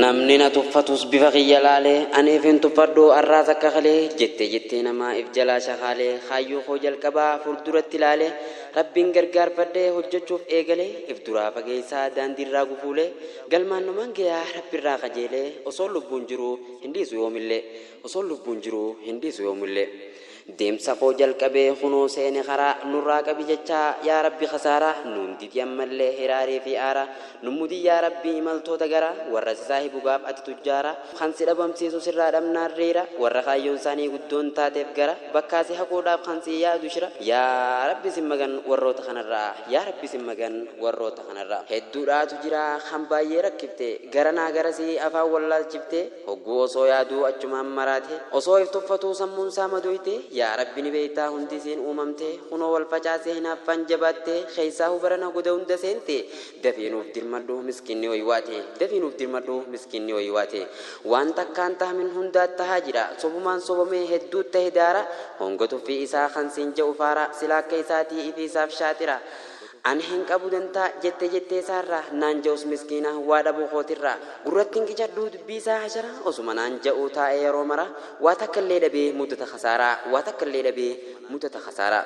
namni na tuffatus bifa kiyya laalee aniif hin tuffadhu arraas akka kalee jettee namaa if jalaa shakaalee kaayyoo koo jalqabaa fuulduratti laalee rabbiin gargaarfadhee hojjechuuf eegalee if duraa fageessaa daandiirraa gufuulee galmaan numaan gayaa rabbiirraa qajeelee osoo lubbuun jiruu hindiisu yoomillee deemsa koo jalqabee kunoo seene karaa nurraa qabi jechaa yaa rabbi khasaaraa nuun didi ammallee hiraarii fi aaraa nummudi yaa rabbi imaltoota gara warra saahibu gaaf ati tujjaara kan si dhabamsiisu sirraa dhabnaan reera warra kaayyoon isaanii guddoon taateef gara bakkaasi haquudhaaf kan si yaadu shira yaa rabbi simmagan warroota kanarraa hedduudhaatu jira kan baay'ee rakkifte garanaa garasii afaan wallaalchifte hogguu osoo yaaduu achumaan maraate osoo if tuffatuu sammuun isaa madoyte yaa rabbi ni beektaa hundi isiin uumamte kunoo wal facaasee hinaaffaan jabaatte keessaa hubarana goda hunda seente dafiinuuf dirmadhu miskinni waywaate waan takkaan tahamin hundaat tahaa jira sobumaan sobamee hedduu tahe daara hongatu fi isaa kan siin ja'u faara silaakka isaatii ifi isaaf shaatira ani hin qabu dantaa jettee isaarraa naan ja'us miskiina waa dhabuu kootirraa gurrattiin qicadhuu dubbii isaa hashara osuma naan ja'uu taa'ee yeroo mara waa takkallee dhabee mudata khasaaraa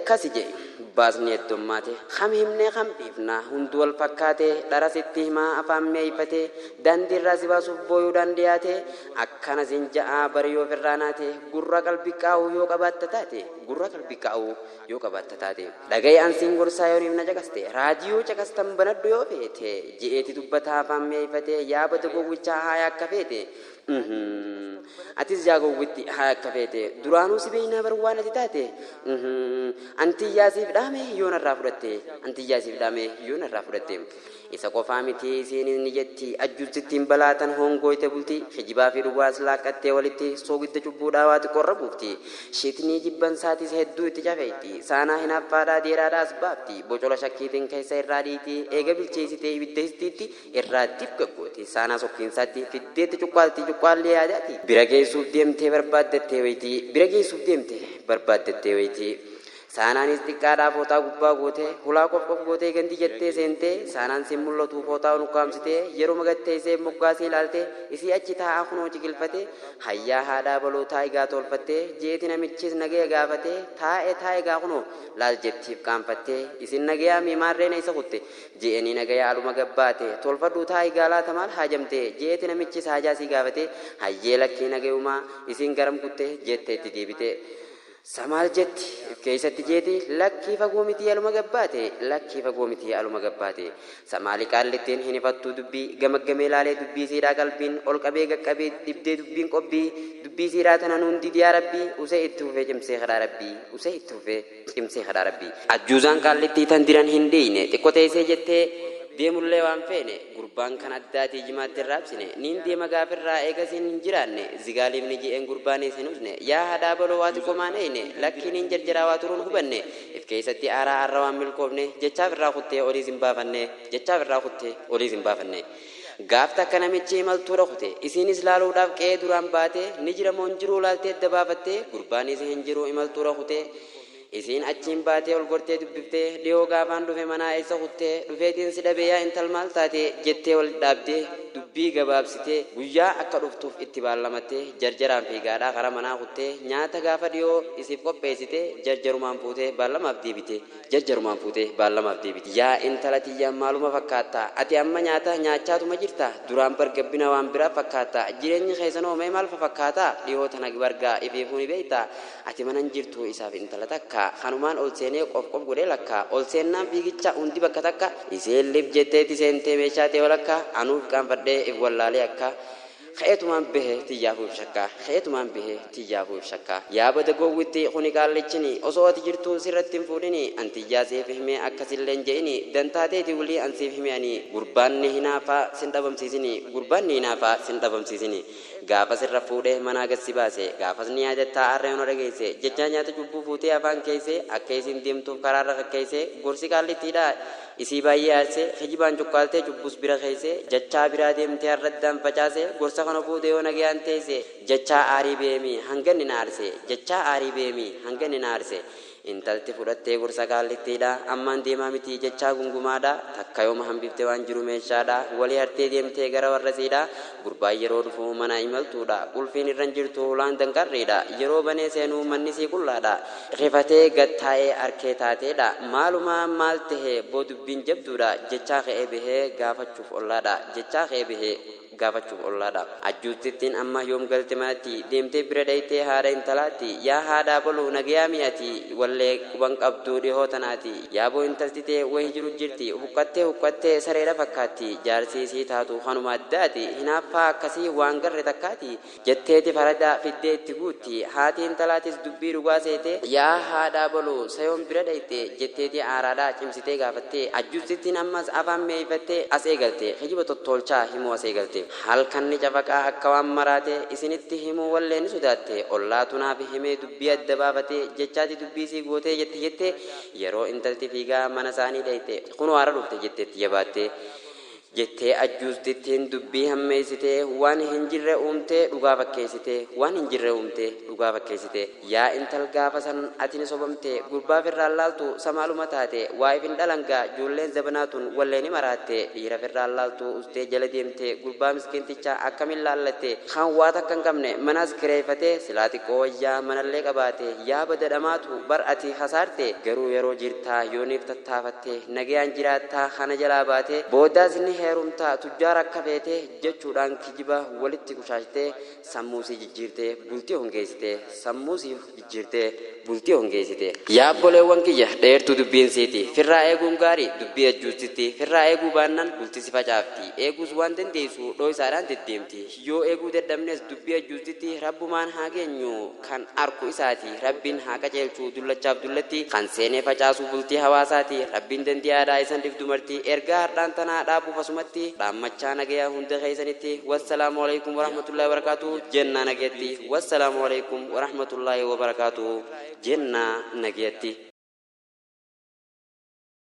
kasi je baasni heddummaate kam himnee kam dhiifnaa hundi wal fakkaate dhara sitti himaa afaan meeyfate daandiirraa si baasuuf booyuudhaan dhiyaate akkana sin ja'aa bari yoo ofirraa naate gurra qalbii qaa'uu yoo qabaatta taate dhagaye ansiin gorsaa yooniif na caqaste raadiyoo caqastan banadhu yoo feete je'eeti dubbataa afaan meeyfate yaabata gowwichaa haaya akka feete atis jaagowwitti haa akka feete duraanuu si beeynaa bar waan ati taate antiyyaasiif dhaame yoo narraa fudhatte isa qofaa miti isiin ni jetti ajjuutittiin balaatan hongooyte bulti kijibaa fi dhugaas laaqqattee walitti soogidda cubbuudhaa waati qorra buufti sheetnii jibban saatis hedduu itti cafeetti saanaa hinaaffaadhaa deeraadhaas baafti bocola shakkiitiin keessa irraa dhiiti eega bilcheessitee ibidda histiitti irraattiif gaggooti saanaa sokkiinsaatti fiddeetti cuqqaallee yaadaati bira geessuuf deemtee barbaaddettee wayti saanaanis xiqqaadhaa footaa gubbaa gootee hulaa qof gootee ganti jettee seentee saanaan siin mul'atu footaa nukaamsitee yeroo magattee isee moggaasee ilaaltee isii achi taa'aa kunoo ciqilfatee hayyaa haadhaa balootaa egaa tolfattee jeeti namichis nagaya gaafatee taa'e egaa kunoo laal jettiif qaanfattee isin nagayaa miimaarreena isa kutte je'anii nagayaa aluma gabbaate tolfadhuu taa'e gaalaata maal haajamtee jeeti namichis haajaasii gaafatee hayyee lakkii nagayumaa isin garam kutte jettee itti deebite samaal jetti keessatti jeeti lakkii fagoo miti aluma gabbaate samaali qaallittiin hin ifattuu dubbii gamaggamee laalee dubbii siidhaa qalbiin ol qabee gaqqabee dibdee dubbiin qobbii dubbii siidhaa tana nuun didiyaa rabbii usee itti fufee cimsee kadhaa rabbii ajjuuzaan qaallittii tan diran hin dhiine xiqqoo teessee jettee deemullee waan feene gurbaan kan addaatii jimaatti raabsine niin deema gaafirraa eegasiin hin jiraanne zigaaliif ni je'een gurbaan isin usne yaa haadhaa baloo waati komaan eeyne lakkiin hin jarjaraa waa turuun hubanne if keessatti aaraa arra waan milkoofne jechaaf irraa kuttee oliis hin baafanne gaaf takka namichi imaltuudha kute isiinis laaluudhaaf qe'ee duraan baate ni jira moo hin jiruu laaltee adda baafattee gurbaanis hin jiru imaltuudha kute isiin achiin baatee ol gortee dubbiftee dhiyoo gaafaan dhufe manaa eessa kuttee dhufeetiin si dhabee yaa intal maal taate jettee wal dhaabdee dubbii gabaabsitee guyyaa akka dhuftuuf itti baallamattee jarjaraan fiigaadhaa kara manaa kuttee nyaata gaafa dhiyoo isiif qopheessitee jarjarumaan fuutee baallamaaf deebite yaa intala tiyyaan maaluma fakkaata ati amma nyaata nyaachaatuma jirta duraan bargabbina waan biraa fakkaata jireenyi keessanoo mee maal fakkaata dhiyoo tana bargaa ifiifuu ni beekta ati manan jirtu isaaf intala takka kanumaan ol seenee qof godhee lakka ol seennaan fiigicha hundi bakka takka iseen lif jetteeti seentee meeshaa ta'e walakka anuuf qaanfadhee if wallaalee akka ka'eetumaan bahee tiyyaafuuf shakka yaabada gowwitti kuni qaallichini osoo ati jirtu sirratti hin fuudhini antiyyaa siif himee akkasillee hin je'ini dantaateeti wulii an siif hime ani gurbaanni hinaafaa sin dhabamsiisini gaafa sirra fuudhee manaa gassi baase gaafas ni yaadattaa arreen ona dhageesse jechaa nyaata cubbuu fuutee afaan keesse akka isin deemtuuf karaarra fakkeesse gorsi qaallittiidha isii baay'ee aarsee kijibaan cuqqaaltee cubbus bira keesse jechaa biraa deemtee arraddaan facaase gorsa kana fuudhee yoo nagayaan teesse jechaa aarii beemi hanganni na aarse intalti fudhattee gorsa kaallittiidha ammaan deemaa miti jechaa gungumaadha takka yooma hambifte waan jiru meeshaadha walii hartee deemtee gara warrasiidha gurbaa yeroo dhufu mana imaltuudha qulfiin irran jirtu hulaan danqarriidha yeroo banee seenuu manni sii qullaadha rifatee gattaa'ee arkee taateedha maaluma maal tahee boodubbiin jabduudha jechaa ka'ee bahee gaafachuuf ollaadha jechaa ka'ee bahee gaafachuuf ollaadha ajjuutittiin amma yoom galte manatti deemtee bira dhaytee haadha intalaatti yaa haadhaa boluu nagayaa mi'ati wallee quban qabduu dhihoo tanaati yaa boo intaltitee wayi jiru jirti huqqattee sareera fakkaatti jaarsii sii taatu kanuma addaati hinaaffaa akkasii waan garre takkaati jetteeti farada fiddee itti guutti haati intalaatis dubbii dhugaa seete yaa haadhaa boluu sayoon bira dhayte jetteeti aaraadhaa cimsitee gaafattee ajjuutittiin ammas afaan meeyfattee as eegalte hijiba tottolchaa himuu as eegalte halkan ni cafaqaa akka waan maraate isinitti himuu wallee ni sodaatte ollaatu naaf himee dubbii adda baafate jechaati dubbii sii gootee jette yeroo intalti fiigaa mana isaanii dhayte kunoo haara dhufte jetteetti jabaatte jettee ajjuustittiin dubbii hammeessitee waan hin jirre uumtee dhugaa fakkeessite yaa intal gaafa san ati ni sobamte gurbaaf irraan laaltu samaaluma taate waa'if hin dhalangaa ijoolleen zabanaatun wallee ni maraatte dhiiraf irraan laaltu ustee jala deemte gurbaa miskiintichaa akkamiin laallatte kan waa takka hin qabne manas kireeffatee silaa xiqqoo wayyaa manallee qabaate yaa badadhamaatu bar ati hasaarte garuu yeroo jirtaa yooniif tattaafatte nagayaan jiraattaa kana jalaa baate booddaas ni heerumtaa tujjaara akka feete jechuudhaan kijiba walitti kushaashitee sammuu sii jijjiirtee bultii hongeessite yaa obboleewwan kiyya dheertuu dubbiin siiti firraa eeguun gaarii dubbii ajjuustitti firraa eeguu baannaan bulti si facaafti eeguus waan dandeessu dhooysaadhaan deddeemti yoo eeguu dadhabnes dubbii ajjuustitti rabbumaan haa geenyu kan arku isaati rabbiin haa qajeelchuu dullachaaf dullatti kan seenee facaasuu bultii hawaasaati rabbiin dandiyaadhaa isan dhifdu marti ergaa hardhaan tanaa dhaabuuf asumatti dhaammachaa nagayaa hunda keessanitti wassalaamu alaikum warahmatullahi wabarakaatuh jenna nageetti wassalaamu alaikum warahmatullahi wabarakaatuh jenna nageetti